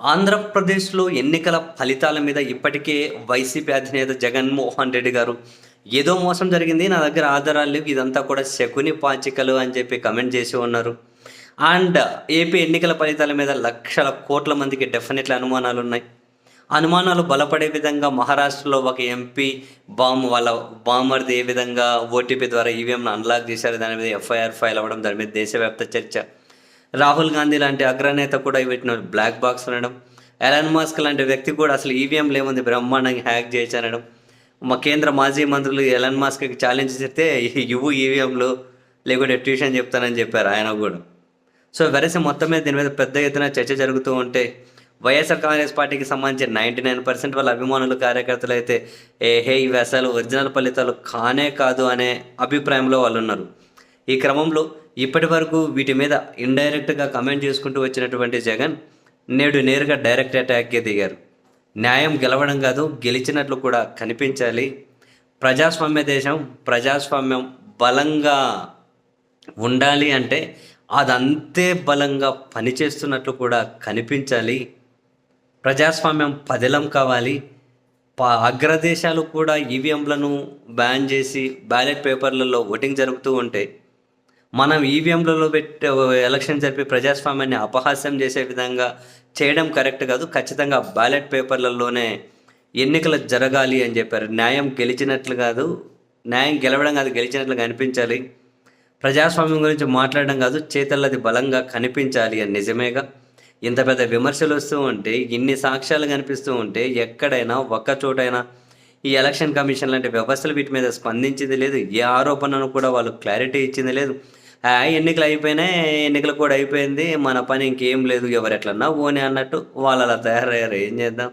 ఆంధ్రప్రదేశ్‌లో ఎన్నికల ఫలితాల మీద ఇప్పటికే వైసీపీ అధినేత జగన్మోహన్ రెడ్డి గారు, "ఏదో మోసం జరిగింది. నా దగ్గర ఆధారాలు లేవు. ఇదంతా కూడా శకుని పాచికలు" అని చెప్పి కామెంట్ చేసి ఉన్నారు. అండ్ ఏపీ ఎన్నికల ఫలితాల మీద లక్షల కోట్ల మందికి డెఫినెట్‌లీ అనుమానాలున్నాయి. అనుమానాలు బలపడే విధంగా మహారాష్ట్రలో ఒక ఎంపీ వాళ్ళ బామర్ది ఏ విధంగా ఓటీపీ ద్వారా ఈవీఎంను అన్లాక్ చేశారు. దాని మీద ఎఫ్ఐఆర్ ఫైల్ అవ్వడం, దాని మీద దేశవ్యాప్త చర్చ. రాహుల్ గాంధీ లాంటి అగ్రనేత కూడా వీటిని బ్లాక్ బాక్స్ అనడం. ఎలాన్ మస్క్ లాంటి వ్యక్తి కూడా అసలు ఈవీఎంలు ఏముంది బ్రహ్మాండంగా హ్యాక్ చేయొచ్చు అనడం. మా కేంద్ర మాజీ మంత్రులు ఎలాన్ మస్క్కి ఛాలెంజ్ చేస్తే ఇవ్వు ఈవీఎంలు లేకుంటే ట్యూషన్ చెప్తానని చెప్పారు ఆయన కూడా. సో వెరసి మొత్తం మీద దీని మీద పెద్ద ఎత్తున చర్చ జరుగుతూ ఉంటే వైఎస్ఆర్ కాంగ్రెస్ పార్టీకి సంబంధించి 99% వాళ్ళ అభిమానులు కార్యకర్తలు అయితే ఇవి అసలు ఒరిజినల్ ఫలితాలు కానే కాదు అనే అభిప్రాయంలో వాళ్ళు ఉన్నారు. ఈ క్రమంలో ఇప్పటి వరకు వీటి మీద ఇండైరెక్ట్గా కమెంట్ చేసుకుంటూ వచ్చినటువంటి జగన్ నేడు నేరుగా డైరెక్ట్ అటాక్కి దిగారు. న్యాయం గెలవడం కాదు, గెలిచినట్లు కూడా కనిపించాలి. ప్రజాస్వామ్య దేశం, ప్రజాస్వామ్యం బలంగా ఉండాలి అంటే అదంతే బలంగా పనిచేస్తున్నట్లు కూడా కనిపించాలి. ప్రజాస్వామ్యం పదిలం కావాలి. అగ్రదేశాలు కూడా ఈవీఎంలను బ్యాన్ చేసి బ్యాలెట్ పేపర్లలో ఓటింగ్ జరుగుతూ ఉంటే మనం ఈవీఎంలలో పెట్టి ఎలక్షన్ జరిపి ప్రజాస్వామ్యాన్ని అపహాస్యం చేసే విధంగా చేయడం కరెక్ట్ కాదు. ఖచ్చితంగా బ్యాలెట్ పేపర్లలోనే ఎన్నికలు జరగాలి అని చెప్పారు. న్యాయం గెలిచినట్లు కాదు, న్యాయం గెలవడం కాదు, గెలిచినట్లు కనిపించాలి. ప్రజాస్వామ్యం గురించి మాట్లాడడం కాదు, చేతల్లది బలంగా కనిపించాలి అని. నిజమేగా ఇంత పెద్ద విమర్శలు వస్తూ ఉంటే, ఇన్ని సాక్ష్యాలు కనిపిస్తూ ఉంటే ఎక్కడైనా ఒక్క చోటైనా ఈ ఎలక్షన్ కమిషన్ లాంటి వ్యవస్థలు వీటి మీద స్పందించింది లేదు. ఏ ఆరోపణను కూడా వాళ్ళు క్లారిటీ ఇచ్చింది లేదు. ఎన్నికలు అయిపోయినాయి, ఎన్నికలు కూడా అయిపోయింది, మన పని ఇంకేం లేదు, ఎవరు ఎట్లన్నా ఓనే అన్నట్టు వాళ్ళు అలా తయారయ్యారు. ఏం చేద్దాం.